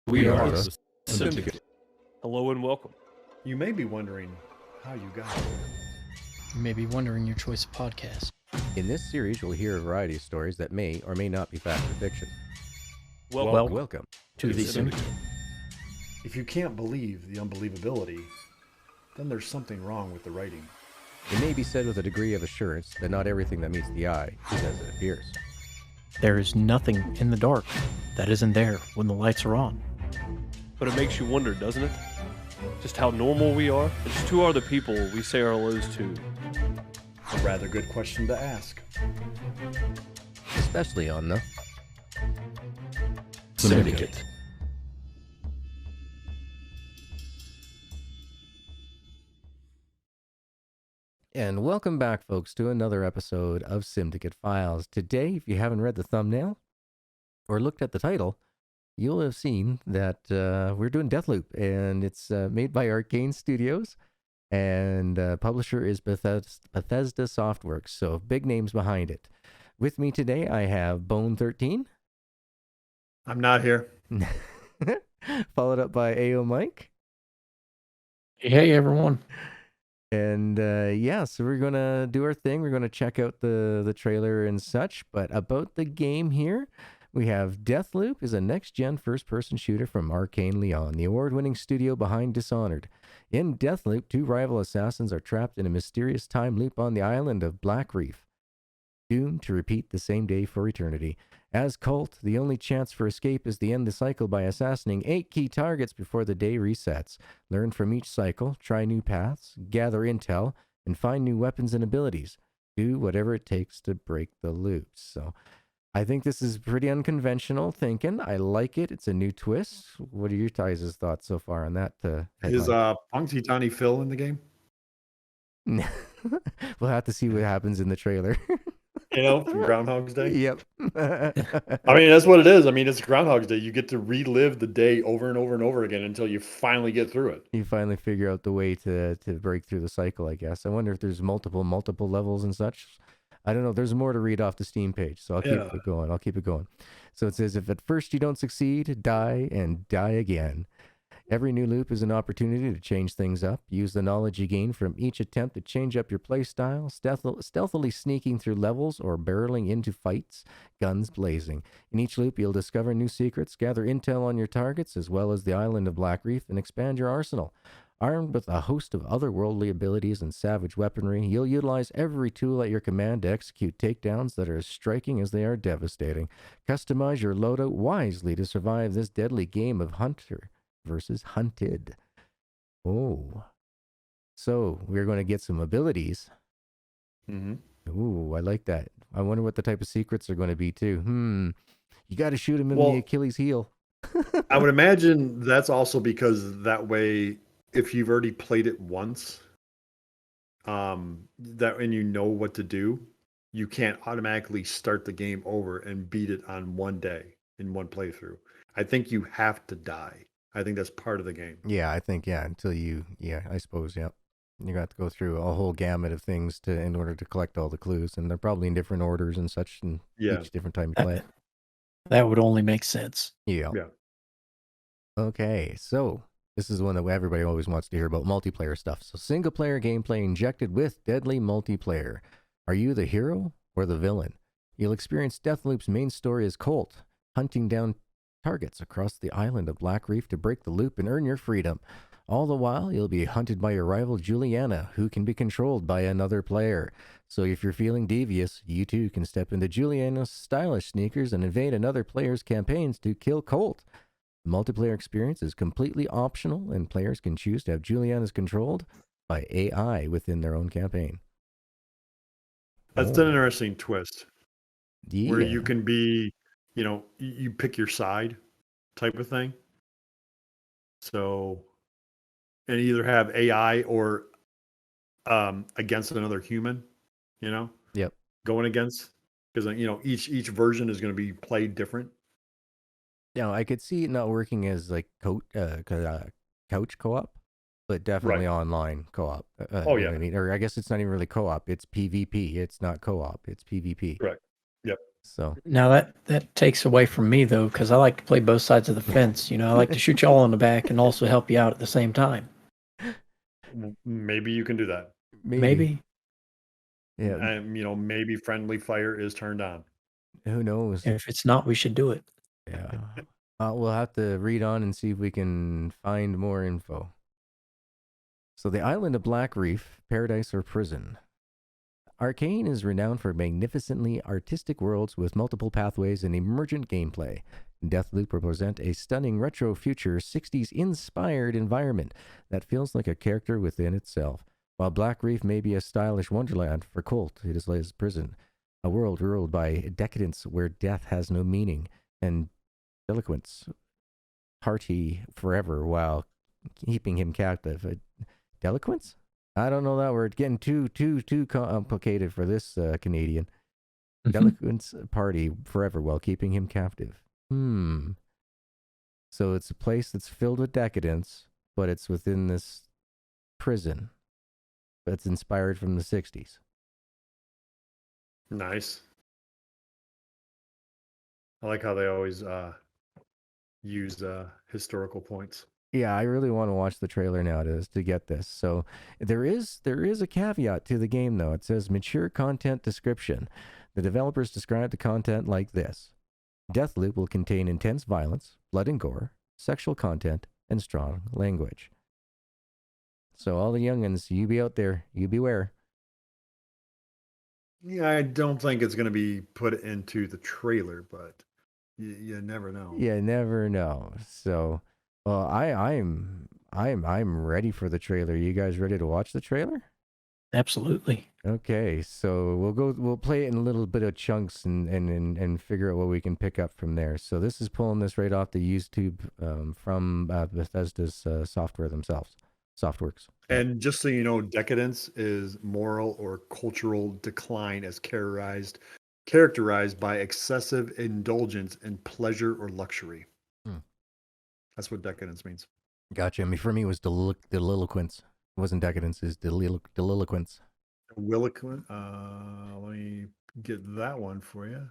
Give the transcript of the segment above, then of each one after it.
We are the the Simdicate. Hello and welcome. You may be wondering how you got here. You may be wondering your choice of podcast. In this series, you'll hear a variety of stories that may or may not be fact or fiction. Welcome To the Simdicate. If you can't believe the unbelievability, then there's something wrong with the writing. It may be said with a degree of assurance that not everything that meets the eye is as it appears. There is nothing in the dark that isn't there when the lights are on. But it makes you wonder, doesn't it? Just how normal we are, and just who are the people we say our hellos to? A rather good question to ask. Especially on the Simdicate. And welcome back, folks, to another episode of Simdicate Files. Today, if you haven't read the thumbnail or looked at the title, you'll have seen that we're doing Deathloop, and it's made by Arkane Studios, and publisher is Bethesda Softworks, so big names behind it. With me today, I have Bone13. I'm not here. Followed up by AO Mike. Hey, everyone. And so we're going to do our thing. We're going to check out the trailer and such. But about the game here, we have Deathloop is a next-gen first-person shooter from Arkane Lyon, the award-winning studio behind Dishonored. In Deathloop, two rival assassins are trapped in a mysterious time loop on the island of Blackreef, doomed to repeat the same day for eternity. As Colt, the only chance for escape is to end the cycle by assassinating 8 key targets before the day resets. Learn from each cycle, try new paths, gather intel, and find new weapons and abilities. Do whatever it takes to break the loops. So I think this is pretty unconventional thinking. I like it. It's a new twist. What are your guys' thoughts so far on that? Is Punky Tiny Phil in the game? We'll have to see what happens in the trailer. You know, from Groundhog's Day? Yep. I mean, that's what it is. I mean, it's Groundhog's Day. You get to relive the day over and over and over again until you finally get through it. You finally figure out the way to break through the cycle, I guess. I wonder if there's multiple levels and such. I don't know. There's more to read off the Steam page, so I'll keep it going. So it says, if at first you don't succeed, die and die again. Every new loop is an opportunity to change things up. Use the knowledge you gain from each attempt to change up your playstyle, stealthily sneaking through levels or barreling into fights, guns blazing. In each loop, you'll discover new secrets, gather intel on your targets, as well as the island of Blackreef, and expand your arsenal. Armed with a host of otherworldly abilities and savage weaponry, you'll utilize every tool at your command to execute takedowns that are as striking as they are devastating. Customize your loadout wisely to survive this deadly game of hunter versus hunted. Oh. So, we're going to get some abilities. Mm-hmm. Ooh, I like that. I wonder what the type of secrets are going to be, too. You got to shoot him in the Achilles heel. I would imagine that's also because that way, if you've already played it once, and you know what to do, you can't automatically start the game over and beat it on one day in one playthrough. I think you have to die. I think that's part of the game. Yeah, I think, until I suppose, yeah. You got to go through a whole gamut of things in order to collect all the clues, and they're probably in different orders and such, and each different time you play it. That would only make sense. Yeah. Okay, so this is one that everybody always wants to hear about, multiplayer stuff. So single-player gameplay injected with deadly multiplayer. Are you the hero or the villain? You'll experience Deathloop's main story as Colt, hunting down targets across the island of Blackreef to break the loop and earn your freedom. All the while, you'll be hunted by your rival Juliana, who can be controlled by another player. So if you're feeling devious, you too can step into Juliana's stylish sneakers and invade another player's campaigns to kill Colt. The multiplayer experience is completely optional, and players can choose to have Juliana's controlled by AI within their own campaign. That's an interesting twist. Yeah. Where you can be, you pick your side type of thing. So, and either have AI or against another human, Yep. going against, because, each version is going to be played different. Now, I could see it not working as like couch co-op, but definitely online co-op. Oh, yeah. I mean, or I guess it's not even really co-op. It's PvP. It's not co-op. It's PvP. Correct. Yep. So Now that takes away from me though, because I like to play both sides of the fence. I like to shoot y'all in the back and also help you out at the same time. Maybe you can do that. Maybe. Yeah. And maybe friendly fire is turned on. Who knows? If it's not, we should do it. Yeah. We'll have to read on and see if we can find more info. So the island of Blackreef, paradise or prison. Arkane is renowned for magnificently artistic worlds with multiple pathways and emergent gameplay. Deathloop will present a stunning retro future 60s inspired environment that feels like a character within itself. While Blackreef may be a stylish wonderland for Colt, it is his prison, a world ruled by decadence where death has no meaning and delinquents party forever while keeping him captive. Delinquents? I don't know that word. Getting too complicated for this Canadian. Delinquents party forever while keeping him captive. So it's a place that's filled with decadence, but it's within this prison that's inspired from the 60s. Nice. I like how they always use historical points. Yeah, I really want to watch the trailer now to get this. So there is a caveat to the game though. It says mature content description. The developers describe the content like this. Deathloop will contain intense violence, blood and gore, sexual content, and strong language. So all the youngins, you be out there, you beware. Yeah, I don't think it's going to be put into the trailer, but you never know. You never know. So, well, I'm ready for the trailer. You guys ready to watch the trailer? Absolutely. Okay, so we'll play it in a little bit of chunks and figure out what we can pick up from there. So this is pulling this right off the YouTube from Bethesda's software themselves, Softworks. And just so you know, decadence is moral or cultural decline as characterized by excessive indulgence in pleasure or luxury. That's what decadence means. Gotcha. I mean, for me, it was deliloquence. It wasn't decadence, it's deliloquence. Williquent. Let me get that one for you.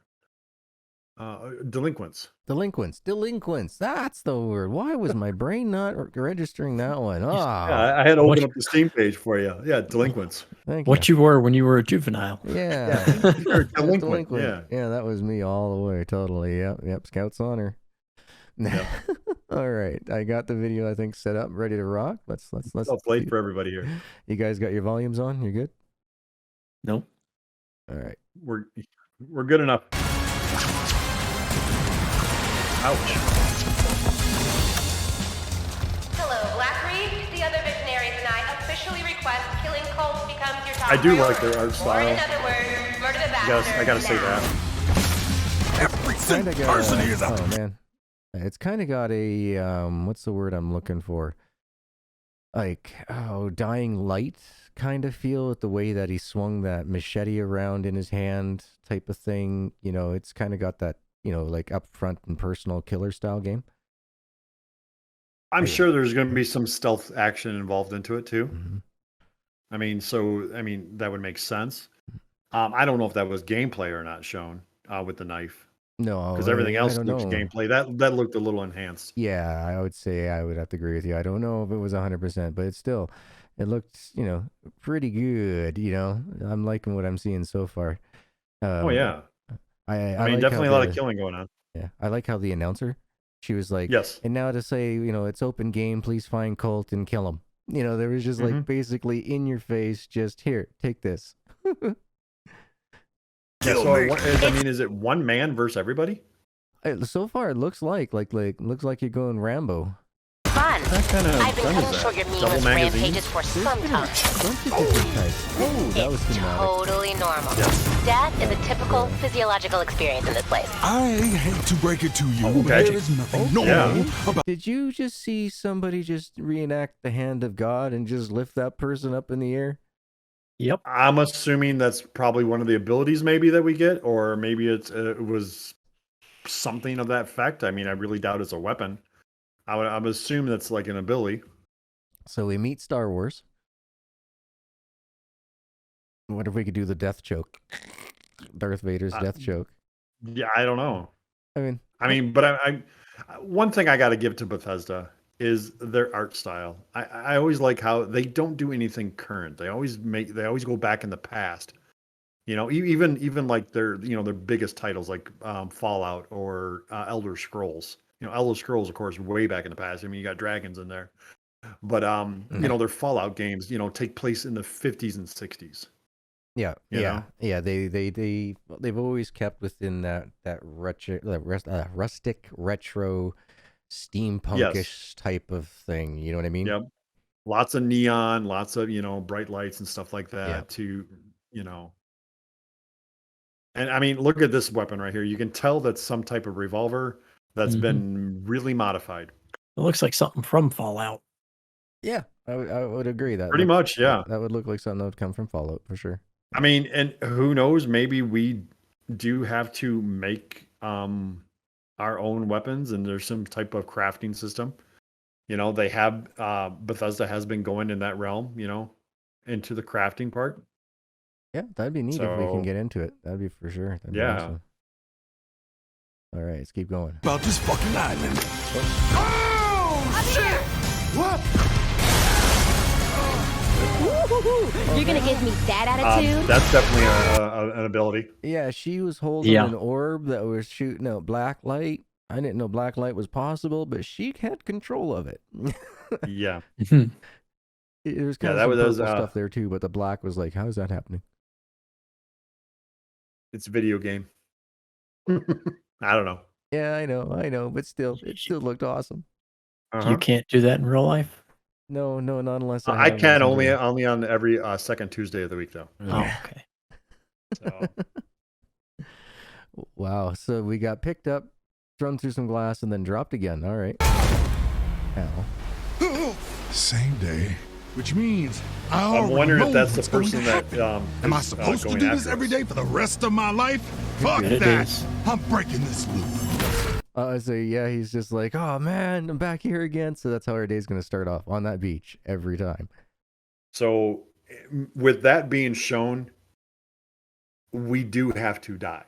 Delinquents. Delinquents. That's the word. Why was my brain not registering that one? Yeah, I had to open up the Steam page for you. Yeah, delinquents. Thank What you were when you were a juvenile. Yeah. You're a delinquent. Yeah, that was me all the way. Totally. Yep. Scout's honor. Yep. All right. I got the video, I think, set up, ready to rock. Let's play for everybody here. You guys got your volumes on? You're good? Nope. All right. We're good enough. Ouch. Hello, Blackreef. The other Visionaries and I officially request killing Colt becomes your top I do priority. like their art style. Or in other words, murder the bastard. I gotta say that. Every person is up. Oh man, it's kind of got a what's the word I'm looking for? Like dying light kind of feel with the way that he swung that machete around in his hand, type of thing. It's kind of got that. Like upfront and personal killer style game. I'm sure there's going to be some stealth action involved into it too. Mm-hmm. I mean, that would make sense. I don't know if that was gameplay or not shown with the knife. No, because everything else don't looks know. gameplay. That looked a little enhanced. Yeah, I would say I would have to agree with you. I don't know if it was 100%, but it looked, pretty good. I'm liking what I'm seeing so far. Oh yeah. I mean, like definitely a lot of killing going on. Yeah, I like how the announcer, she was like, yes. And now to say, it's open game, please find Colt and kill him. There was just like basically in your face, just here, take this. Is it one man versus everybody? So far, it looks like you're going Rambo. Fun. I've been cutting that? short your Double meaningless magazine? rampages for some time. Oh, that was It's cinematic. totally normal. Death is a typical physiological experience in this place. I hate to break it to you. Okay. There is nothing normal about. Did you just see somebody just reenact the hand of God and just lift that person up in the air? Yep. I'm assuming that's probably one of the abilities maybe that we get, or maybe it was something of that effect. I mean, I really doubt it's a weapon. I would assume that's like an ability. So we meet Star Wars. What if we could do the death choke? Darth Vader's death choke. Yeah, I don't know. I mean, But I one thing I got to give to Bethesda is their art style. I always like how they don't do anything current. They always go back in the past. You know, even like their their biggest titles like Fallout or Elder Scrolls. You know, Elder Scrolls, of course, way back in the past. I mean, you got dragons in there, but their Fallout games, take place in the 50s and 60s. Yeah, You yeah, know? yeah. They've always kept within that rustic retro steampunkish Yes. type of thing. You know what I mean? Yep. Lots of neon, lots of bright lights and stuff like Yeah. that. And I mean, look at this weapon right here. You can tell that's some type of revolver that's been really modified. It looks like something from Fallout. Yeah, I would agree that Pretty much, yeah. that would look like something that would come from Fallout for sure. I mean, and who knows? Maybe we do have to make our own weapons, and there's some type of crafting system. They have Bethesda has been going in that realm, into the crafting part. Yeah, that'd be neat if we can So, get into it. That'd be for sure. That'd be yeah. awesome. All right, let's keep going. About this fucking island. Oh, shit! What? You're gonna give me that attitude? That's definitely an ability. Yeah, she was holding an orb that was shooting out black light. I didn't know black light was possible, but she had control of it. Yeah. There's kind of some purple stuff there too, but the black was like, how is that happening? It's a video game. I don't know. Yeah, I know, but still, it still looked awesome. You can't do that in real life? No, not unless I can only on every second Tuesday of the week though. Oh, okay. So. Wow. So we got picked up, thrown through some glass, and then dropped again. All right. Ow. Same day, which means I'm wondering if that's the person that am I supposed to do this every day for the rest of my life? Fuck that! I'm breaking this loop. So yeah, he's just like, oh man, I'm back here again. So that's how our day's gonna start off, on that beach every time. So with that being shown, we do have to die.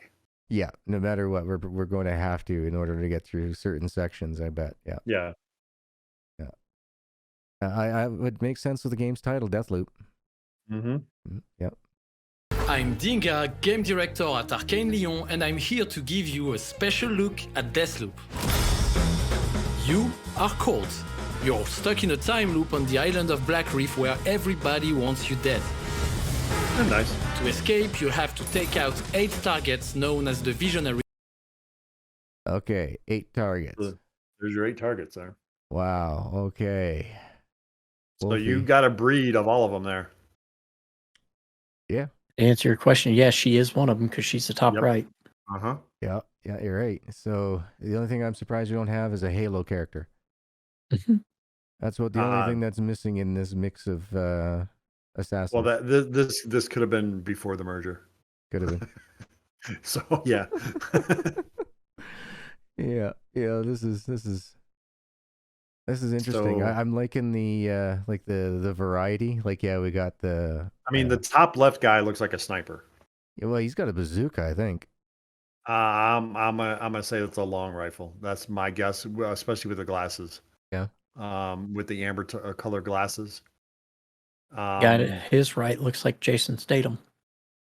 Yeah, no matter what, we're going to have to in order to get through certain sections. I bet. Yeah. Yeah. I would make sense with the game's title, Deathloop. Yep. I'm Dinga, game director at Arkane Lyon, and I'm here to give you a special look at Deathloop. You are Colt. You're stuck in a time loop on the island of Blackreef where everybody wants you dead. Nice. To escape, you have to take out 8 targets known as the Visionary. Okay, 8 targets. There's your 8 targets there. Wow, okay. So you got a breed of all of them there. Yeah. To answer your question, yes, she is one of them because she's the top right. Uh-huh. Yeah, you're right. So the only thing I'm surprised we don't have is a Halo character. That's what the only thing that's missing in this mix of assassins. Well, this could have been before the merger. Could have been. So yeah. yeah. This is interesting. So, I'm liking the like the variety. Like, yeah, we got the. I mean, the top left guy looks like a sniper. Yeah, well, he's got a bazooka, I think. I'm gonna say it's a long rifle. That's my guess, especially with the glasses. Yeah. With the amber color glasses. Got it. His right looks like Jason Statham.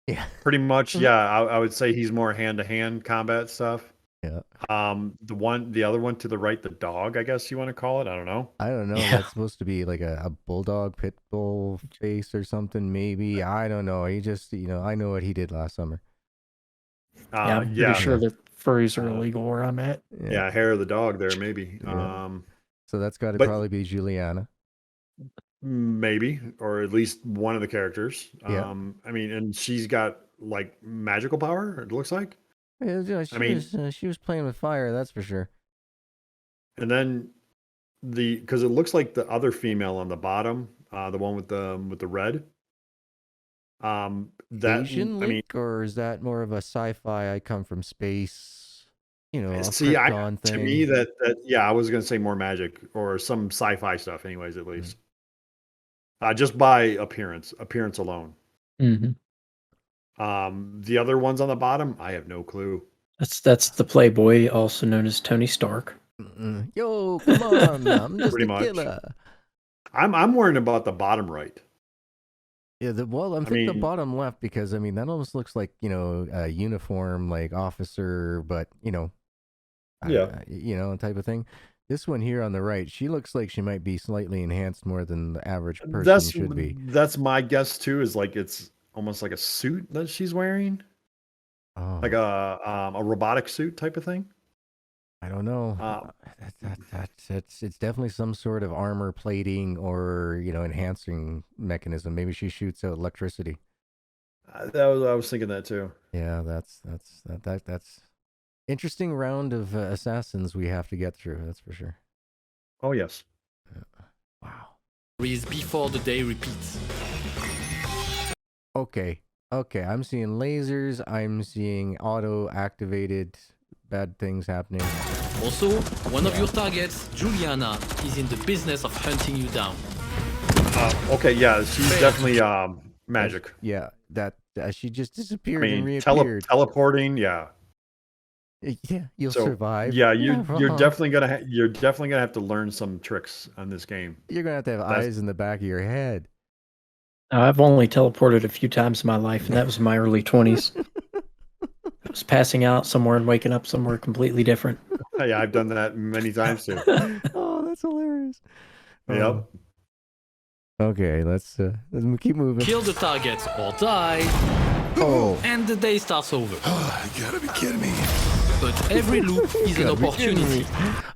Yeah. Pretty much. Yeah, I would say he's more hand-to-hand combat stuff. Yeah. The other one to the right, the dog, I guess you want to call it. I don't know. Yeah. That's supposed to be like a bulldog, pit bull face or something, maybe. I don't know. He just, I know what he did last summer. I'm pretty sure that furries are illegal where I'm at. Yeah, hair of the dog there, maybe. Yeah. So that's got to probably be Juliana. Maybe, or at least one of the characters. Yeah. I mean, and she's got like magical power, it looks like. Yeah, she was playing with fire, that's for sure. And then because it looks like the other female on the bottom, the one with the red. Asian link, or is that more of a sci-fi? I come from space, See, Krypton thing. To me that I was gonna say more magic or some sci-fi stuff, anyways, at least. Just by appearance alone. Mm-hmm. The other ones on the bottom, I have no clue. That's the Playboy, also known as Tony Stark. Yo, come on, I'm just Pretty a much. killer. I'm worrying about the bottom right. Yeah, I'm thinking the bottom left because I mean that almost looks like a uniform like officer, but type of thing. This one here on the right, she looks like she might be slightly enhanced more than the average person should be. That's my guess too. Is like it's almost like a suit that she's wearing, like a robotic suit type of thing. I don't know. It's definitely some sort of armor plating or enhancing mechanism. Maybe she shoots out electricity. I was thinking that too. Yeah, that's interesting round of assassins we have to get through. That's for sure. Oh yes. Wow. Before the day repeats. Okay. I'm seeing lasers. I'm seeing auto-activated bad things happening. Also, one of your targets, Juliana, is in the business of hunting you down. Okay, yeah, she's definitely magic. Yeah, that she just disappeared and reappeared. Teleporting, yeah. Yeah, you'll survive. Yeah, you're definitely gonna have to learn some tricks on this game. You're gonna have to have eyes in the back of your head. I've only teleported a few times in my life, and that was in my early 20s. I was passing out somewhere and waking up somewhere completely different. Yeah, I've done that many times too. Oh, that's hilarious. Yep. Okay, let's keep moving. Kill the target or die. Oh. And the day starts over. You gotta be kidding me. But every loop is an opportunity.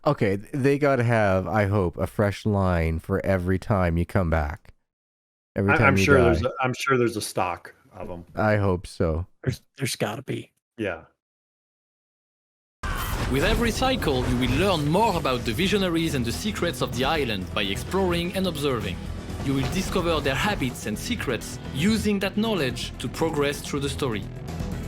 Okay, they gotta have, I hope, a fresh line for every time you come back. Every time you die. I'm sure there's a stock of them. I hope so. There's gotta be. Yeah. With every cycle, you will learn more about the visionaries and the secrets of the island by exploring and observing. You will discover their habits and secrets, using that knowledge to progress through the story.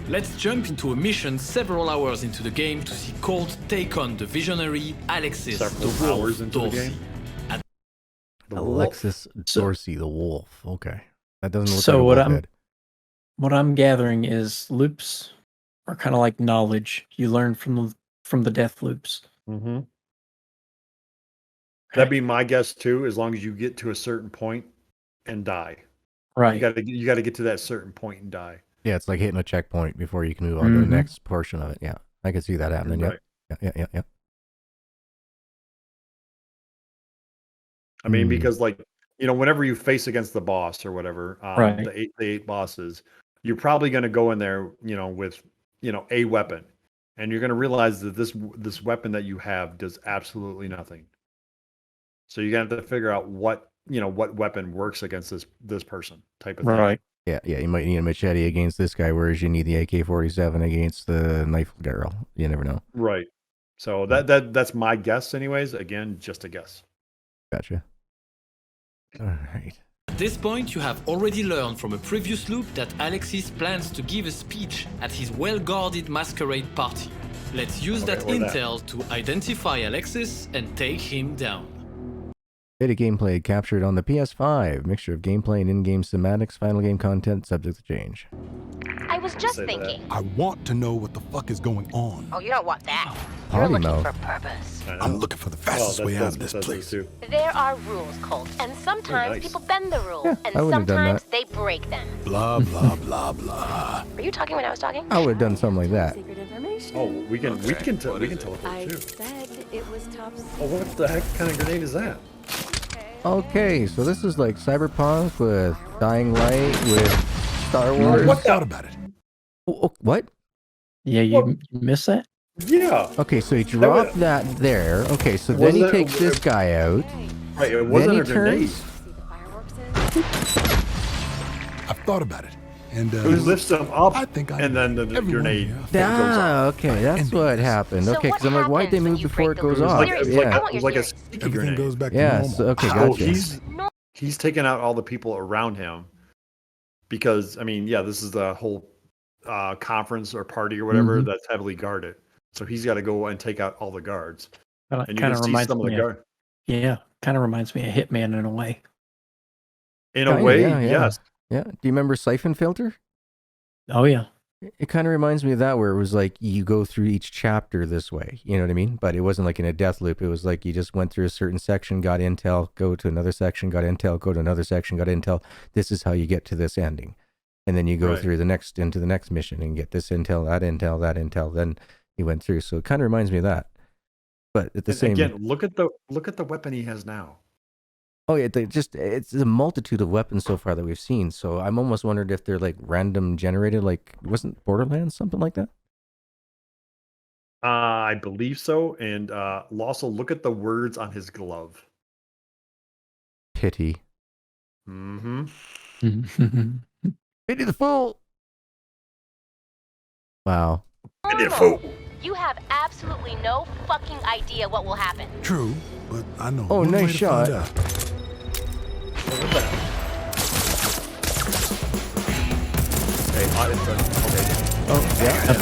Let's jump into a mission several hours into the game to see Colt take on the visionary Alexis the Wolf Dorsey. Alexis Dorsey, the Wolf. Okay, that doesn't look so. Like what I'm gathering is loops are kind of like knowledge you learn from the death loops. Mm-hmm. That'd be my guess too. As long as you get to a certain point and die, right? You got to get to that certain point and die. Yeah, it's like hitting a checkpoint before you can move on to the next portion of it. Yeah, I can see that happening. Right. Yeah. I mean, because whenever you face against the boss or whatever, the eight bosses, you're probably going to go in there, with a weapon, and you're going to realize that this weapon that you have does absolutely nothing. So you're going to have to figure out what weapon works against this person type of thing. Right. Yeah. You might need a machete against this guy, whereas you need the AK-47 against the knife barrel. You never know. Right. So that's my guess, anyways. Again, just a guess. Gotcha. All right. At this point, you have already learned from a previous loop that Alexis plans to give a speech at his well-guarded masquerade party. Let's use that intel to identify Alexis and take him down. Beta gameplay captured on the PS5. Mixture of gameplay and in-game cinematics. Final game content subject to change. I was just thinking. I want to know what the fuck is going on. Oh, you don't want that. You're looking for purpose. I'm looking for the fastest way out of this place. There are rules, Colt, and sometimes people bend the rules, and I would've done sometimes they break them. Blah, blah, blah, blah. Were you talking when I was talking? I would have done something like that. Secret information. Oh, we can teleport I too. said it was top secret. Oh, what the heck kind of grenade is that? Okay, so this is like Cyberpunk with Dying Light with Star Wars. What thought about it? What? Yeah, you missed that? Yeah. Okay, so he dropped that there. Okay, so then he takes this guy out. Right, it wasn't Then a he grenade. turns. See the fireworks in? I've thought about it. And It lifts them up, I think I and then the everyone grenade here. goes Ah, off. okay, that's what happened. So Okay, what because I'm like, why'd they happens when move you before it break goes the rules? off? Seriously, Yeah. I want It was your like a theory. sticky Everything grenade. goes back to Yeah, normal. so, okay, So gotcha. he's taking out all the people around him because, I mean, yeah, this is the whole conference or party or whatever that's heavily guarded. So he's got to go and take out all the guards. And you Kind can of see reminds some of the me. guards. Yeah, kind of reminds me of Hitman in a way. In a Kinda, way, yeah. yes. Yeah. Do you remember Siphon Filter? Oh yeah. It kind of reminds me of that, where it was like you go through each chapter this way. You know what I mean? But it wasn't like in a Deathloop. It was like you just went through a certain section, got intel, go to another section, got intel, go to another section, got intel. This is how you get to this ending. And then you go through the next into the next mission and get this intel, that intel, that intel. Then you went through. So it kind of reminds me of that. But at the same again, look at the weapon he has now. Oh yeah, it's a multitude of weapons so far that we've seen. So I'm almost wondered if they're like random generated, like wasn't Borderlands something like that? I believe so. And also look at the words on his glove. Pity. Mm-hmm. Pity the fool. Wow. Pity the fool. You have absolutely no fucking idea what will happen. True, but I know. Oh, one nice way to shot. find out. Okay, Oh yeah.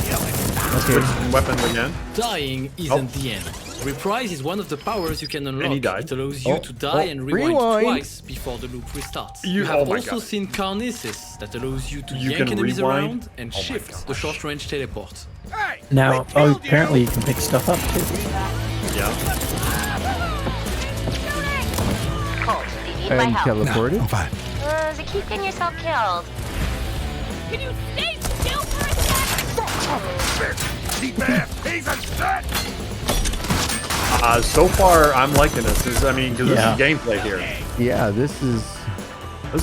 switch weapons again. Dying isn't the end. Reprise is one of the powers you can unlock. he died. It allows you to die and rewind twice before the loop restarts. You have also seen Carnesis that allows you to yank enemies around and shift the short-range teleport. Now, apparently you can pick stuff up too. Yeah. Colt, do you need my And help? teleported. I'm fine. So keep getting yourself killed. Can you stay still for a sec? So far, I'm liking this. Because this is gameplay here. Yeah, this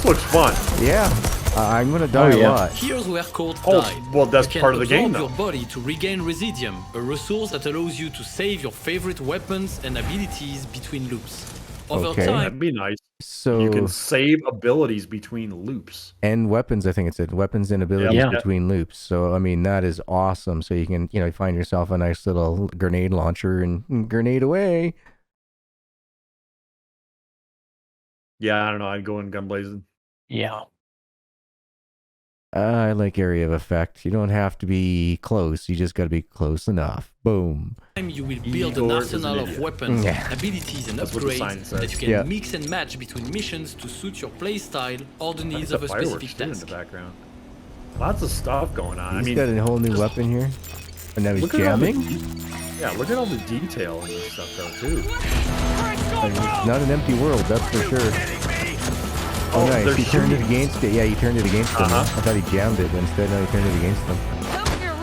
looks fun. Yeah. I'm gonna die a lot. Here's where Colt Oh, died. well, that's you can part of the game, absorb though. your body to regain Residium, a resource that allows you to save your favorite weapons and abilities between loops. Over Okay. time, That'd be nice. So You can save abilities between loops. and weapons, I think it said weapons and abilities Yeah. between loops. So I mean that is awesome. So you can find yourself a nice little grenade launcher and grenade away. Yeah, I don't know. I'd go in gun blazing. Yeah. I like area of effect. You don't have to be close. You just got to be close enough. Boom. you will build an Igor is arsenal an of idiot. weapons, Yeah. abilities, and That's what the sign upgrades says. that you can Yeah. mix and match between missions to suit your playstyle or the needs of a fireworks specific too in the task. background. Lots of stuff going on. He's got a whole new weapon here. And now he's look at all the jamming. yeah, look at all the detail in this stuff though too. It's not an empty world, that's for sure. Oh, nice. they're He turned it shooting. against it. Yeah, he turned it against him. I thought he jammed it, but instead now he turned it against them.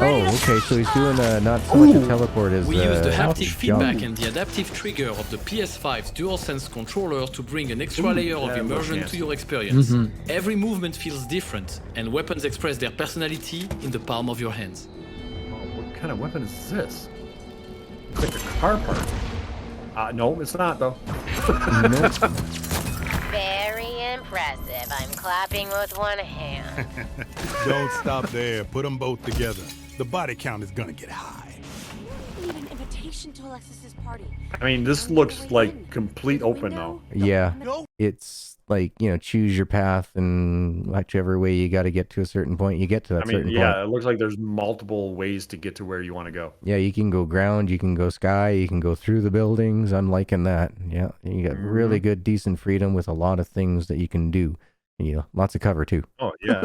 Oh, okay. So he's doing not so much a teleport as We use the haptic jump. feedback and the adaptive trigger of the PS5's DualSense controller to bring an extra layer of yeah, immersion that's to your experience. Every movement feels different, and weapons express their personality in the palm of your hands. Oh, what kind of weapon is this? It's like a car part. No, it's not though. Very impressive. I'm clapping with one hand. Don't stop there. Put them both together. The body count is gonna get high. We need an invitation to Alexis's party. I mean, this looks like complete open though. Yeah. It's like, choose your path, and whichever way you got to get to a certain point, you get to that certain point. Yeah, it looks like there's multiple ways to get to where you want to go. Yeah, you can go ground, you can go sky, you can go through the buildings. I'm liking that. Yeah, you got really good, decent freedom with a lot of things that you can do. Lots of cover too. Oh yeah.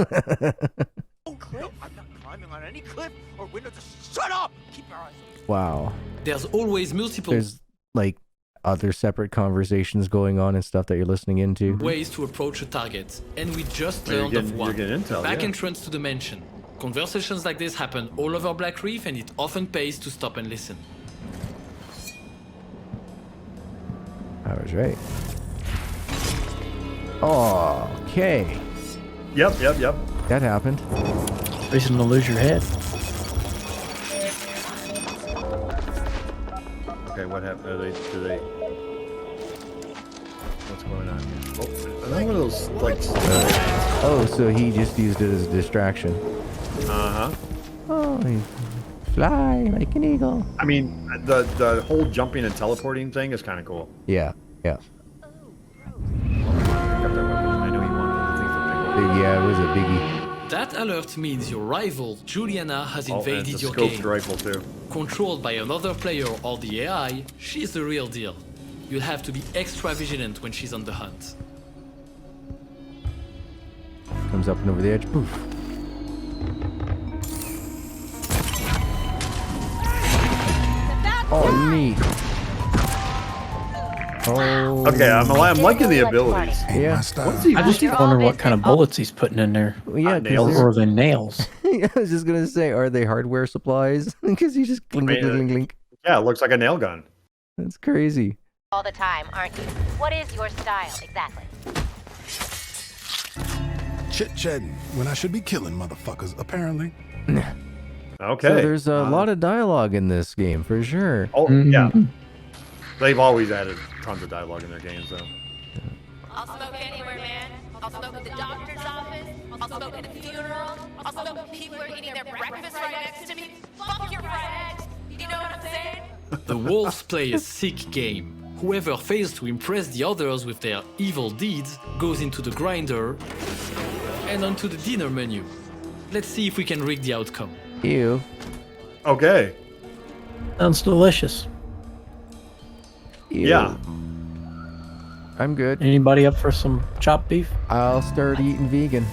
Cliff? I'm not climbing on any cliff or window. Just shut up. Keep your eyes open. Wow. There's always multiple There's like other separate conversations going on and stuff that you're listening into. ways to approach a target, and we just You're learned getting- of one. you're getting intel, Back yeah. entrance to the mansion. Conversations like this happen all over Blackreef, and it often pays to stop and listen. I was right. Okay. Yep. That happened. Reason to lose your head. Okay, what happened? Do they? What's going on here? Oh, another one of those like. Oh, so he just used it as a distraction. Uh huh. Oh, he fly like an eagle. I mean, the whole jumping and teleporting thing is kind of cool. Yeah. Got that weapon. I know he wanted it. I think it's a big one. Yeah, it was a biggie. That alert means your rival, Juliana, has Oh, and invaded it's a your scoped game. rifle too. Controlled by another player or the AI, she's the real deal. You'll have to be extra vigilant when she's on the hunt. Comes up and over the edge. Poof. Oh, neat. Oh. Okay, I'm liking the abilities. Yeah. I just wonder what kind of bullets he's putting in there. Well, yeah, nails. Or the nails. I was just gonna say, are they hardware supplies? Because you just clink, clink, clink, clink. Yeah, it looks like a nail gun. That's crazy. All the time, aren't you? What is your style exactly? Chit-chatting when I should be killing motherfuckers, apparently. Okay. So there's a lot of dialogue in this game, for sure. Oh, yeah. They've always added tons of dialogue in their games, though. I'll smoke anywhere, man. I'll smoke at the doctor's office. I'll smoke at a funeral. I'll smoke when people are eating their breakfast right next to me. Fuck your friend. You know what I'm saying? The wolves play a sick game. Whoever fails to impress the others with their evil deeds goes into the grinder and onto the dinner menu. Let's see if we can rig the outcome. Ew. Okay. Sounds delicious. Ew. Yeah. I'm good. Anybody up for some chopped beef? I'll start eating vegan.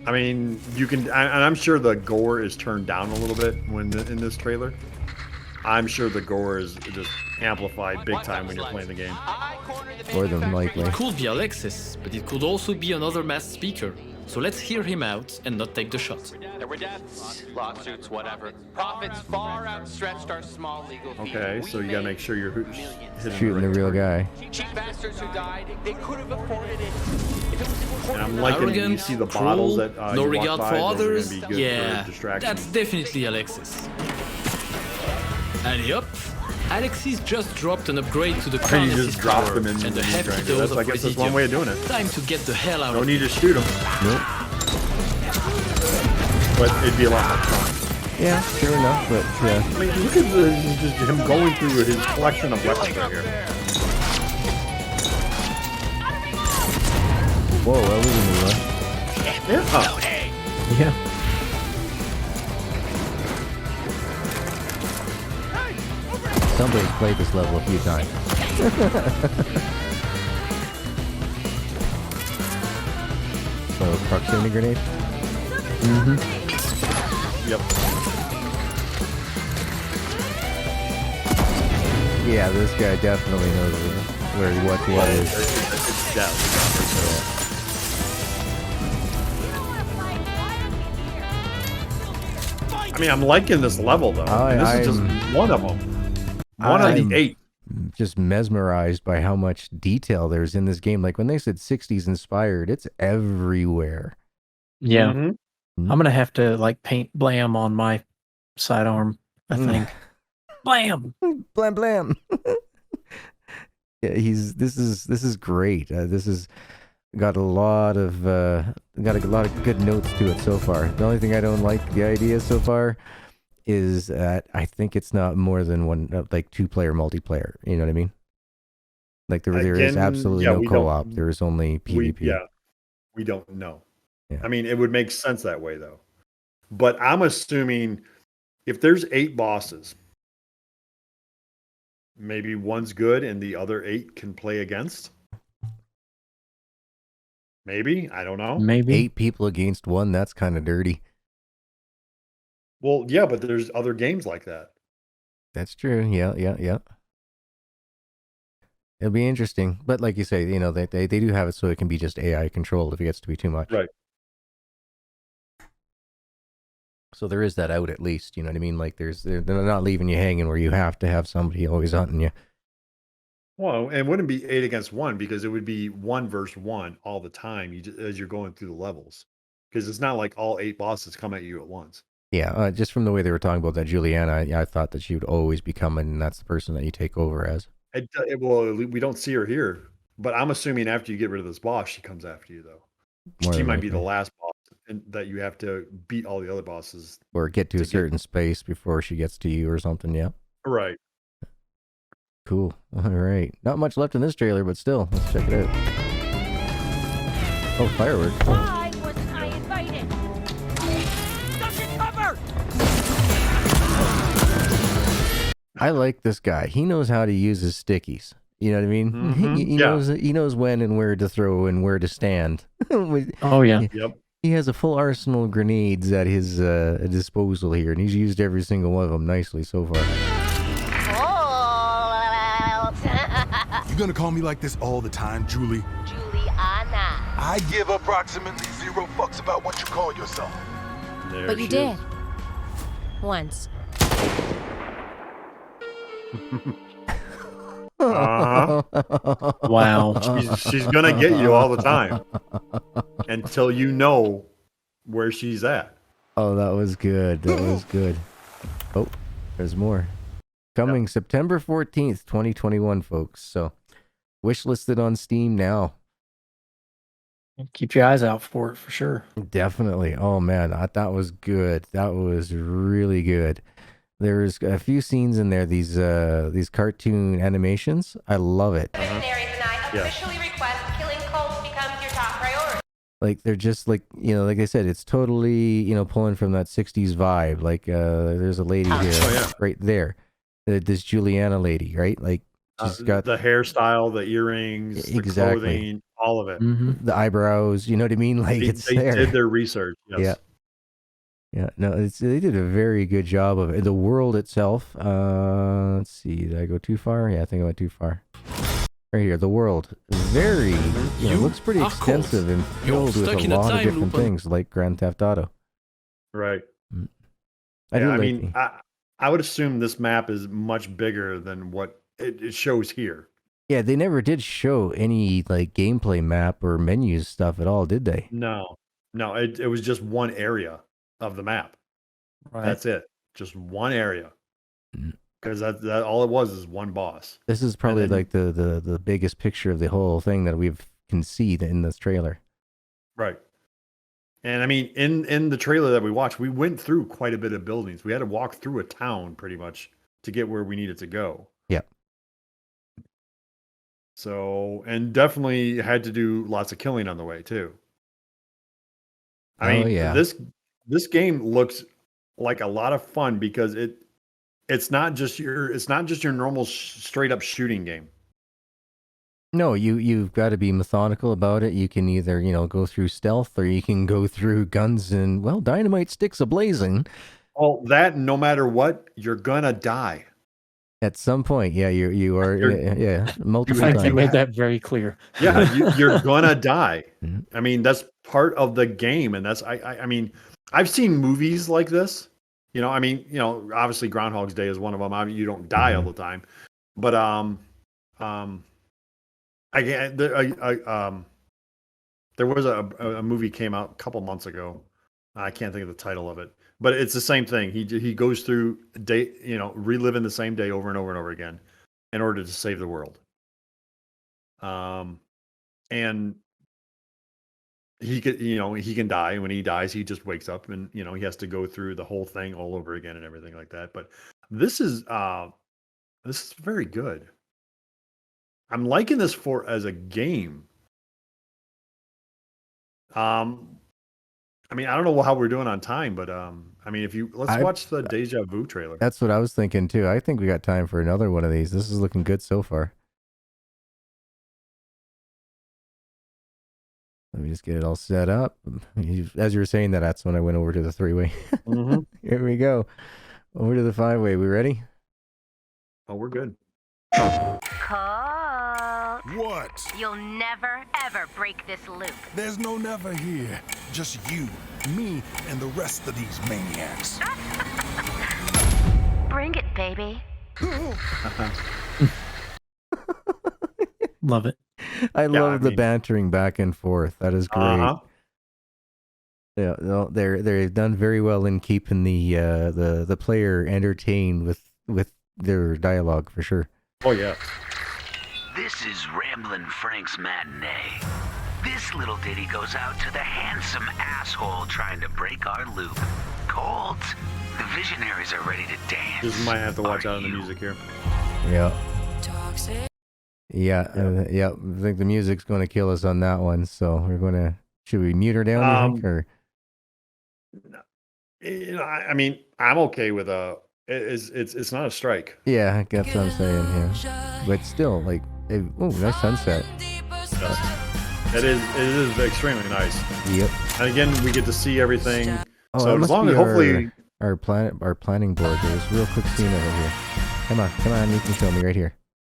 I mean, you can, and I'm sure the gore is turned down a little bit in this trailer. I'm sure the gore is just amplified big time when you're playing the game. More than likely. It could be Alexis, but it could also be another masked speaker. So let's hear him out and not take the shot. There were deaths, lawsuits, whatever. Profits far outstretched our small legal fees. Okay, so you gotta make sure you're Shooting the real guy. Cheap bastards who died, they could have afforded it. If it was important. And I'm liking Arrogant, you see the cruel, bottles that no you regard walk for by, those are others. gonna be good Yeah, for distraction. that's definitely Alexis. Allez up! Alexis just dropped an upgrade to the He Crown just dropped them in and the a hefty grinder. dose I of guess that's one Presidium. way of doing it. Time to get the hell out No of need here. to shoot him. Nope. But it'd be a lot more fun. Yeah, sure enough, but yeah. I mean, look at just him going through his collection of weapons right here. Whoa, that was a new one. Yeah. Yeah. Somebody's played this level a few times. So, proximity grenade? Yep. Yeah, this guy definitely knows where what is. It's death. I mean, I'm liking this level though. This is just one of them. One of the 8. Just mesmerized by how much detail there's in this game. Like when they said 60s inspired, it's everywhere. Yeah. Mm-hmm. I'm gonna have to like paint blam on my sidearm, I think. Blam! Blam blam. Yeah, this is great. This is got a lot of good notes to it so far. The only thing I don't like the idea so far is that I think it's not more than one, like 2-player multiplayer. You know what I mean? Like there is absolutely no co-op. There is only PvP. We don't know. Yeah. I mean, it would make sense that way though. But I'm assuming if there's 8 bosses, maybe one's good and the other 8 can play against. Maybe, I don't know. Maybe 8 people against 1. That's kind of dirty. Well, yeah, but there's other games like that. That's true. Yeah. It'll be interesting. But like you say, you know, they do have it so it can be just AI controlled if it gets to be too much. Right. So there is that out at least, you know what I mean? Like they're not leaving you hanging where you have to have somebody always hunting you. Well, and it wouldn't be 8 against 1 because it would be 1 versus 1 all the time as you're going through the levels. Because it's not like all 8 bosses come at you at once. Yeah, just from the way they were talking about that Juliana, I thought that she would always be coming, and that's the person that you take over as. Well, we don't see her here, but I'm assuming after you get rid of this boss, she comes after you, though. She might be the last boss, and that you have to beat all the other bosses. Or get to a certain space before she gets to you or something, yeah. Right. Cool. All right. Not much left in this trailer, but still, let's check it out. Oh, fireworks. Why wasn't I invited? Cover! I like this guy. He knows how to use his stickies. You know what I mean? Mm-hmm. He knows when and where to throw and where to stand. Oh yeah. Yep. He has a full arsenal of grenades at his disposal here, and he's used every single one of them nicely so far. You gonna call me like this all the time, Julie? Juliana. I give approximately 0 fucks about what you call yourself. There But you she did. is. Once. Uh-huh. Wow. She's gonna get you all the time until you know where she's at. Oh, that was good. That was good. Oh, there's more. Coming September 14th, 2021, folks. So, wishlisted on Steam now. Keep your eyes out for it for sure. Definitely. Oh man, that was good. That was really good. There's a few scenes in there. These cartoon animations. I love it. Visionaries and I officially request killing Colt becomes your top priority. Like they're just like like I said, it's totally pulling from that '60s vibe. Like there's a lady here, right there, this Juliana lady, right? Like she's got the hairstyle, the earrings, the clothing, all of it. The eyebrows. You know what I mean? Like They there. did their research. Yes. Yeah. Yeah, no, they did a very good job of it. The world itself, let's see, did I go too far? Yeah, I think I went too far. Right here, the world, very, looks pretty extensive and filled with a lot of different things, like Grand Theft Auto. Right. I mean, I would assume this map is much bigger than what it shows here. Yeah, they never did show any, like, gameplay map or menus stuff at all, did they? No, it was just one area of the map. Right. That's it. Just one area. Because that all it was is one boss. This is probably like the biggest picture of the whole thing that we can see in this trailer. Right. And I mean, in the trailer that we watched, we went through quite a bit of buildings. We had to walk through a town pretty much to get where we needed to go. Yeah. So, and definitely had to do lots of killing on the way too. I mean, this game looks like a lot of fun because it's not just your normal straight up shooting game. No, you've got to be methodical about it. You can either, go through stealth or you can go through guns and, dynamite sticks a-blazing. Oh, that no matter what, you're gonna die. At some point, yeah, you are, multiple I times. think they made that very clear. Yeah, you're gonna die. I mean, that's part of the game, and that's I mean, I've seen movies like this. Obviously Groundhog's Day is one of them. You don't die all the time, but there was a movie came out a couple months ago. I can't think of the title of it, but it's the same thing. He goes through reliving the same day over and over and over again in order to save the world. And he can die, and when he dies, he just wakes up and he has to go through the whole thing all over again and everything like that. But this is very good. I'm liking this as a game. I mean, I don't know how we're doing on time, but I mean, let's watch the Deja Vu trailer. That's what I was thinking too. I think we got time for another one of these. This is looking good so far. Let me just get it all set up. As you were saying that's when I went over to the 3-way. Mm-hmm. Here we go. Over to the 5-way. We ready? Oh, we're good. Colt. What? You'll never, ever break this loop. There's no never here. Just you, me, and the rest of these maniacs. Bring it, baby. Love it. I love the bantering back and forth. That is great. Uh-huh. Yeah, no, they've done very well in keeping the player entertained with their dialogue for sure. Oh yeah. This is Ramblin' Frank's matinee. This little ditty goes out to the handsome asshole trying to break our loop. Colt, the visionaries are ready to dance. Just might have to watch out on the music here. Yeah. Toxic. Yeah, yeah. I think the music's going to kill us on that one. So we're going to. Should we mute her down? You think, or? I mean, I'm okay with it's not a strike. Yeah, that's what I'm saying. Yeah, but still, like, oh, nice sunset. It is extremely nice. Yep. And again, we get to see everything. Oh, So that as must long be as hopefully our planning board. There's a real quick scene over here. Come on, you can show me right here.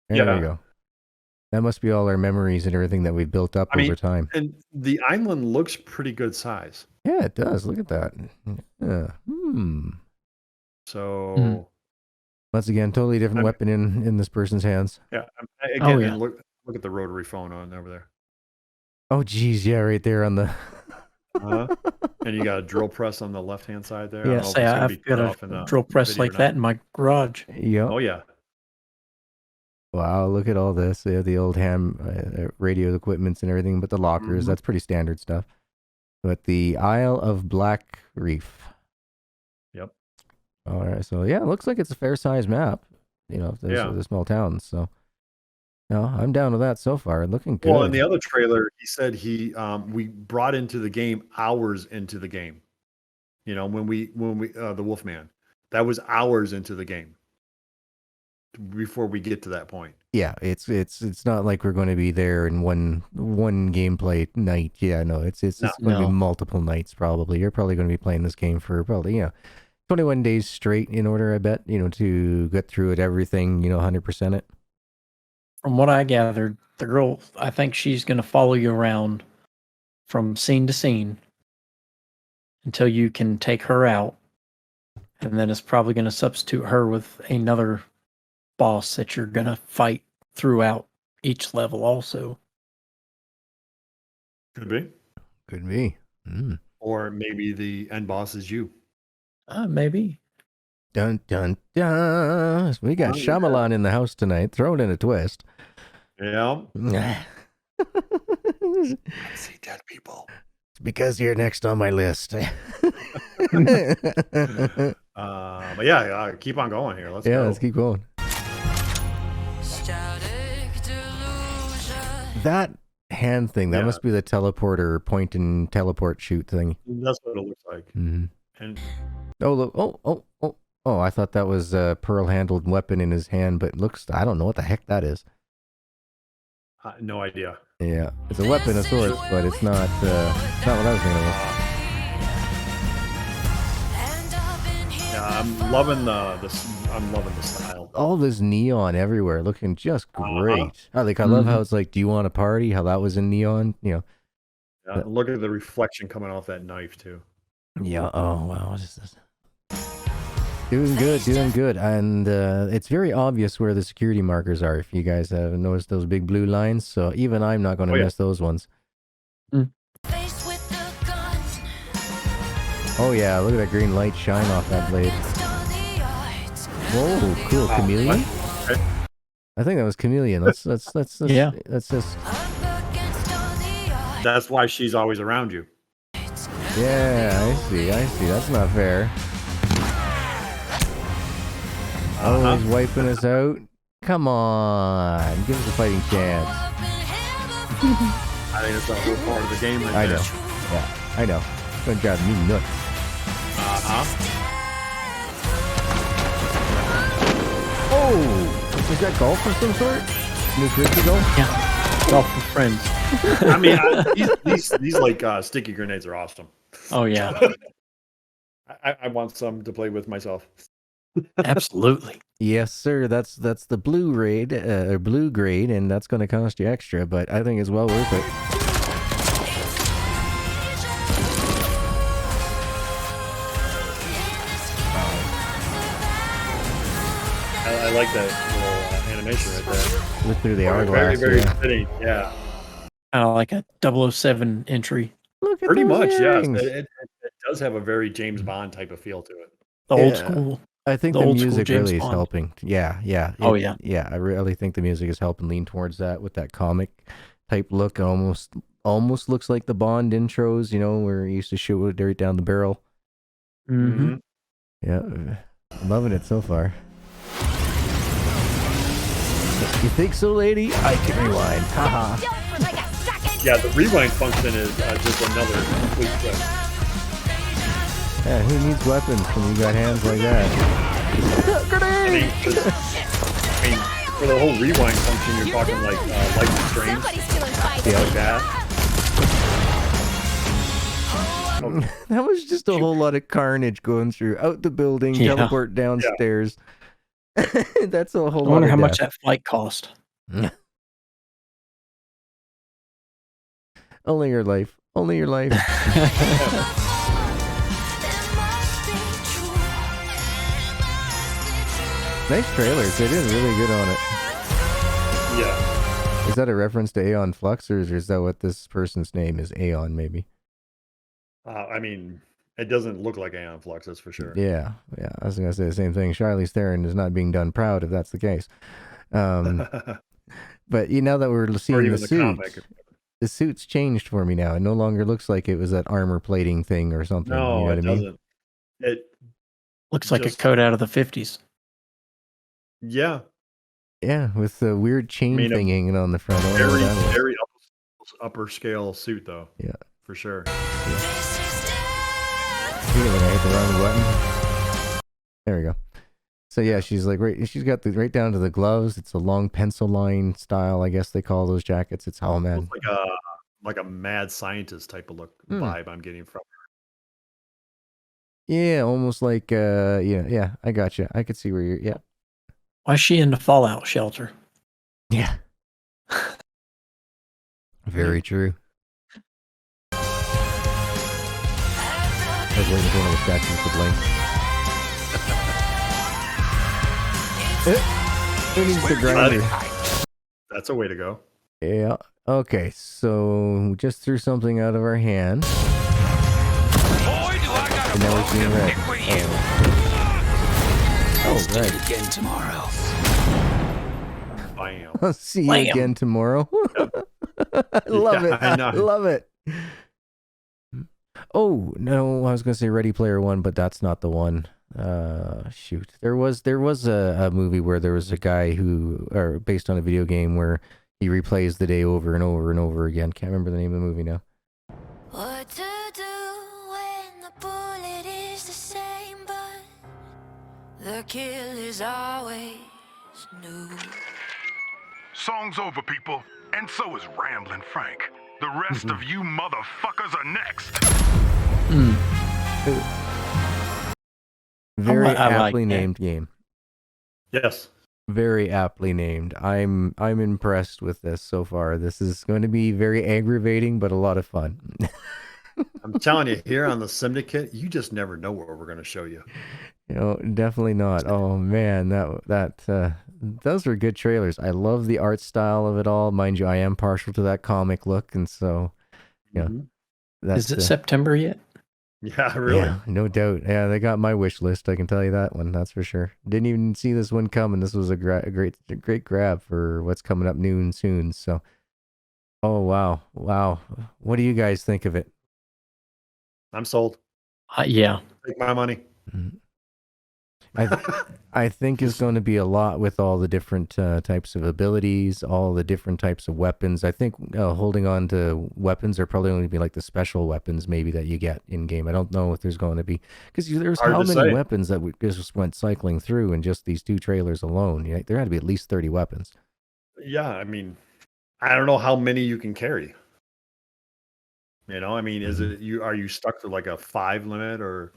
There we go. That must be all our memories and everything that we've built up over time. And the island looks pretty good size. Yeah, it does. Look at that. So once again, totally different weapon in this person's hands. Yeah. Again, and look at the rotary phone on over there. Oh, geez, yeah, right there on the. And you got a drill press on the left-hand side there. Yeah, I've got a drill press like that in my garage. Yeah. Oh yeah. Wow, look at all this. They have the old ham radio equipments and everything, but the lockers, that's pretty standard stuff. But the Isle of Blackreef. Yep. All right, so yeah, it looks like it's a fair-sized map, the small towns. So, no, I'm down with that so far. Looking good. Well, in the other trailer, he said we brought into the game hours into the game. When we the Wolfman, that was hours into the game before we get to that point. Yeah, it's not like we're going to be there in one gameplay night. Yeah, no, it's going to be multiple nights probably. You're probably going to be playing this game for probably 21 days straight in order, I bet, to get through it, everything, 100% it. From what I gathered, the girl, I think she's going to follow you around from scene to scene until you can take her out. And then it's probably going to substitute her with another boss that you're going to fight throughout each level also. Could be. Could be. Or maybe the end boss is you. Maybe. Dun, dun, dun. We got Shyamalan in the house tonight. Throw it in a twist. Yeah. I see dead people. It's because you're next on my list. But yeah, keep on going here. Let's go. Let's keep going. That hand thing, that must be the teleporter point and teleport shoot thing. That's what it looks like. Mm-hmm. And oh, look. Oh, I thought that was a pearl-handled weapon in his hand, but I don't know what the heck that is. No idea. Yeah, it's a weapon of sorts, but it's not what I was thinking of. Yeah, I'm loving the style. All this neon everywhere, looking just great. I love how it's like, do you want a party? How that was in neon, Yeah, look at the reflection coming off that knife too. Yeah. Oh wow, what is this? Doing good, and it's very obvious where the security markers are. If you guys have noticed those big blue lines, so even I'm not going to miss those ones. Oh yeah, look at that green light shine off that blade. Whoa, cool, chameleon. I think that was chameleon. Let's just. That's why she's always around you. Yeah, I see. That's not fair. Always wiping us out. Come on, give us a fighting chance. I think it's the whole part of the game. I know. Yeah, I know. It's gonna drive me nuts. Oh, is that golf of some sort? New frisbee golf? Yeah, golf with friends. I mean, these like sticky grenades are awesome. Oh yeah. I want some to play with myself. Absolutely. Yes, sir. That's the blue grade, and that's going to cost you extra, but I think it's well worth it. I like that little animation right there. Look through the hourglass. Very fitting. Yeah. Kind of like a 007 entry. Look at Pretty much, yes. earrings. It does have a very James Bond type of feel to it. The old school. I think the music really is helping. Yeah. Oh, yeah. Yeah, I really think the music is helping lean towards that with that comic type look. Almost looks like the Bond intros, where you used to shoot it right down the barrel. Mm-hmm. Yeah, I'm loving it so far. You think so, lady? I can rewind. Haha. Yeah, the rewind function is just another complete clip. Yeah, who needs weapons when you got hands like that? I mean, for the whole rewind function, you're talking like Life is Strange, like that. That was just a whole lot of carnage going through. Out the building, teleport downstairs. That's a whole lot. I wonder of how death. much that flight cost. Only your life. Only your life. Nice trailers. They did really good on it. Yeah. Is that a reference to Aeon Flux, or is that what this person's name is? Aeon, maybe. I mean, it doesn't look like Aeon Flux, that's for sure. Yeah. I was gonna say the same thing. Charlize Theron is not being done proud if that's the case. But now that we're seeing the suit, the suit's changed for me now. It no longer looks like it was that armor plating thing or something. No, you know what it I mean? doesn't. It looks like a coat out of the 50s. Yeah. Yeah, with the weird chain thing hanging on the front. Very upper scale suit, though. Yeah. For sure. I hit the wrong button. There we go. So yeah, she's like she's got the right down to the gloves. It's a long pencil line style, I guess they call those jackets. It's how man. Like a mad scientist type of look vibe I'm getting from her. Yeah, almost like yeah, I got you. I could see where you're Why is she in the fallout shelter? Yeah. Very true. I was waiting for one of the statues to blink. Who needs the grinder? That's a way to go. Yeah. Okay, so we just threw something out of our hand. And now we're seeing red. I'll see you again tomorrow. Bam. I'll see you again tomorrow. I love it. I know. Love it. Oh no, I was gonna say Ready Player One, but that's not the one. Shoot, there was a movie where there was a guy or based on a video game where he replays the day over and over and over again. Can't remember the name of the movie now. What to do when the bullet is the same, but the kill is always new. Song's over, people. And so is Ramblin' Frank. The rest of you motherfuckers are next. Very I aptly like named game. Yes. Very aptly named. I'm impressed with this so far. This is going to be very aggravating, but a lot of fun. I'm telling you, here on the Simdicate, you just never know what we're going to show you. Definitely not. Oh man, those were good trailers. I love the art style of it all. Mind you, I am partial to that comic look, and so Is it September yet? Yeah, really. Yeah, no doubt. Yeah, they got my wish list. I can tell you that one. That's for sure. Didn't even see this one coming. This was a great grab for what's coming up noon soon. So, oh wow. What do you guys think of it? I'm sold. Yeah. Take my money. I think it's going to be a lot with all the different types of abilities, all the different types of weapons. I think holding on to weapons are probably only be like the special weapons maybe that you get in game. I don't know if there's going to be, because there's how many weapons that we just went cycling through in just these two trailers alone. There had to be at least 30 weapons. Yeah, I mean, I don't know how many you can carry. I mean, are you stuck to like a 5 limit, or?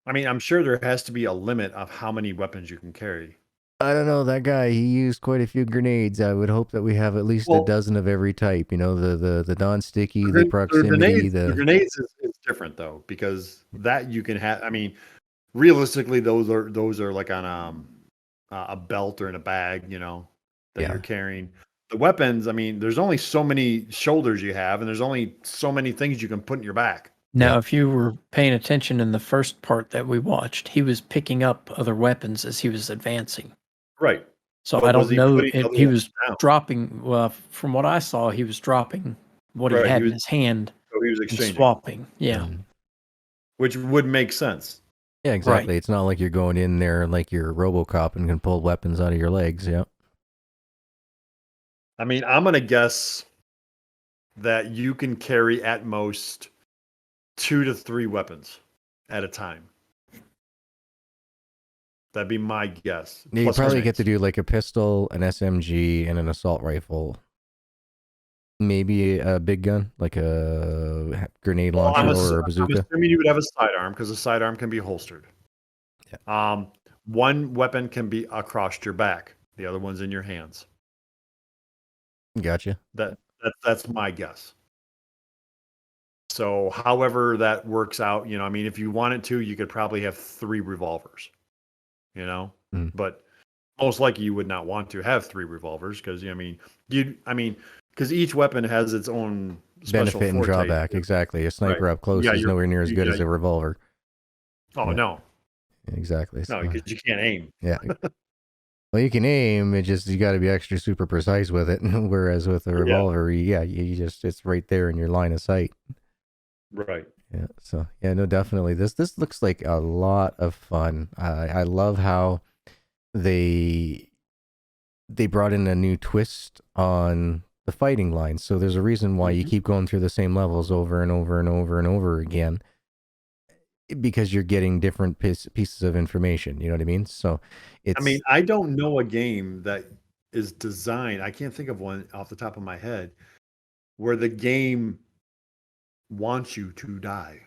I mean, I'm sure there has to be a limit of how many weapons you can carry. I don't know. That guy, he used quite a few grenades. I would hope that we have at least a dozen of every type. The non-sticky, the proximity. The grenades is different though, because that you can have. I mean, realistically, those are like on a belt or in a bag, that you're carrying. The weapons, I mean, there's only so many shoulders you have, and there's only so many things you can put in your back. Now, if you were paying attention in the first part that we watched, he was picking up other weapons as he was advancing. Right. So I don't know if he was dropping. Well, from what I saw, he was dropping what he had in his hand. So he was exchanging. And swapping. Yeah. Which would make sense. Yeah, exactly. Right. It's not like you're going in there like you're RoboCop and can pull weapons out of your legs. Yeah. I mean, I'm going to guess that you can carry at most 2 to 3 weapons at a time. That'd be my guess. You probably get to do like a pistol, an SMG, and an assault rifle. Maybe a big gun, like a grenade Well, launcher or a I'm bazooka. assuming you would have a sidearm because a sidearm can be holstered. Yeah. One weapon can be across your back. The other one's in your hands. Gotcha. That's my guess. So, however that works out, I mean, if you wanted to, you could probably have 3 revolvers. But most likely you would not want to have 3 revolvers because because each weapon has its own special Benefit and forte. drawback. Exactly. A sniper up close is nowhere near as good as a revolver. Oh, no. Exactly. No, because you can't aim. Yeah. Well, you can aim. It just you got to be extra super precise with it. Whereas with a revolver, you just it's right there in your line of sight. Right. Yeah. So no, definitely. This looks like a lot of fun. I love how they brought in a new twist on the fighting line. So there's a reason why you keep going through the same levels over and over and over and over again. Because you're getting different pieces of information, you know what I mean? So I don't know a game that is designed. I can't think of one off the top of my head where the game wants you to die.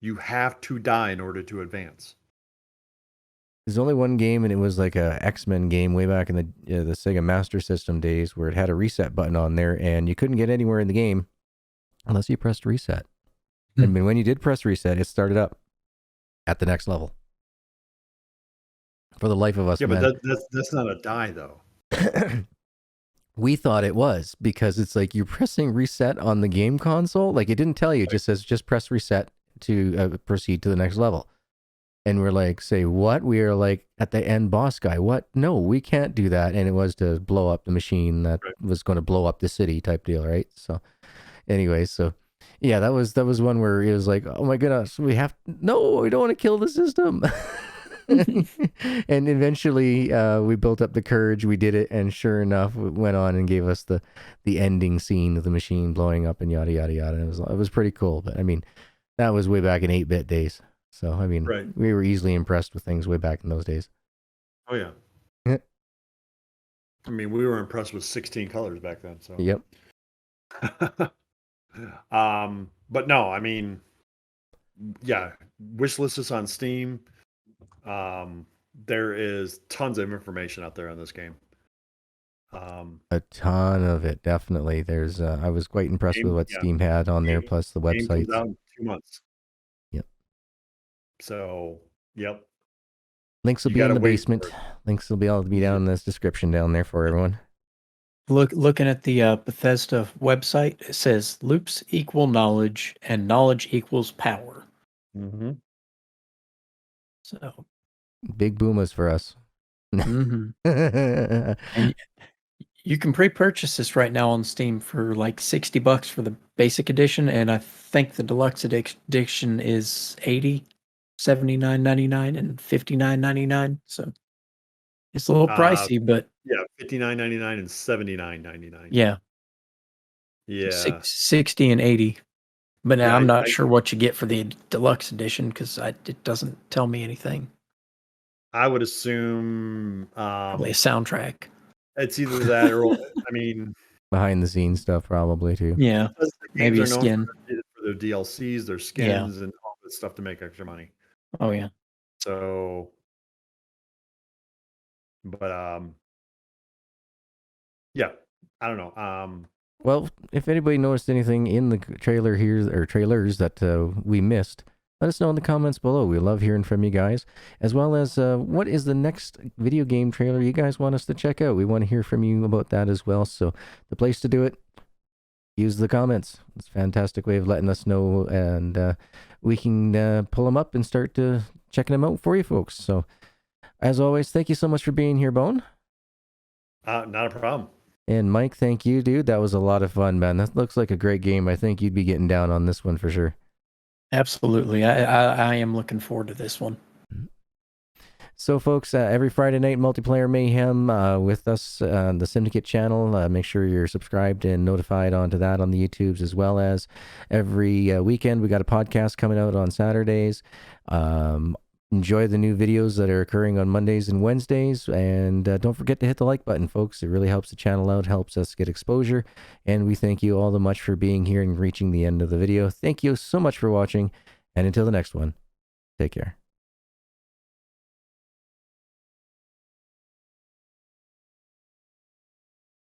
You have to die in order to advance. There's only one game, and it was like a X-Men game way back in the Sega Master System days, where it had a reset button on there, and you couldn't get anywhere in the game unless you pressed reset. I mean, when you did press reset, it started up at the next level. For the life of us, yeah, man. But that's not a die, though. We thought it was, because it's like you're pressing reset on the game console. Like, it didn't tell you. It just says, just press reset to proceed to the next level. And we're like, say what? We are like, at the end boss guy. What? No, we can't do that. And it was to blow up the machine that was going to blow up the city type deal, right? So anyway, yeah, that was one where it was like, oh my goodness, we don't want to kill the system. And eventually we built up the courage, we did it, and sure enough, it went on and gave us the ending scene of the machine blowing up and yada yada yada. It was pretty cool. But I mean, that was way back in 8-bit days. So I mean, we were easily impressed with things way back in those days. Oh yeah. I mean, we were impressed with 16 colors back then. So yep. But no, I mean, yeah, wishlist is on Steam. There is tons of information out there on this game. A ton of it, definitely. There's I was quite impressed with what Steam had on there, plus the websites. Game comes out in 2 months. Yep. So, yep. Links will be in the basement. Links will be all be down in this description down there for everyone. Looking at the Bethesda website, it says loops equal knowledge and knowledge equals power. Mm-hmm. So big boomas for us. And you can pre-purchase this right now on Steam for like $60 for the basic edition, and I think the deluxe edition is $80, $79.99, and $59.99. So it's a little pricey, but yeah, $59.99 and $79.99. Yeah. Yeah. 60 and 80. But now I'm not sure what you get for the deluxe edition because it doesn't tell me anything. I would assume probably a soundtrack. It's either that or I mean behind the scenes stuff probably too. Yeah. Maybe a skin for their DLCs, their skins, and all that stuff to make extra money. Oh yeah. So, but yeah, I don't know. Well, if anybody noticed anything in the trailer here or trailers that we missed, let us know in the comments below. We love hearing from you guys, as well as what is the next video game trailer you guys want us to check out. We want to hear from you about that as well. So the place to do it, use the comments. It's a fantastic way of letting us know, and we can pull them up and start checking them out for you folks. So as always, thank you so much for being here, Bone. Not a problem. And Mike, thank you, dude. That was a lot of fun, man. That looks like a great game. I think you'd be getting down on this one for sure. Absolutely. I am looking forward to this one. So, folks, every Friday night, Multiplayer Mayhem with us on the Simdicate channel. Make sure you're subscribed and notified onto that on the YouTubes, as well as every weekend. We got a podcast coming out on Saturdays. enjoy the new videos that are occurring on Mondays and Wednesdays. And don't forget to hit the like button, folks. It really helps the channel out, helps us get exposure. And we thank you all so much for being here and reaching the end of the video. Thank you so much for watching. And until the next one, take care.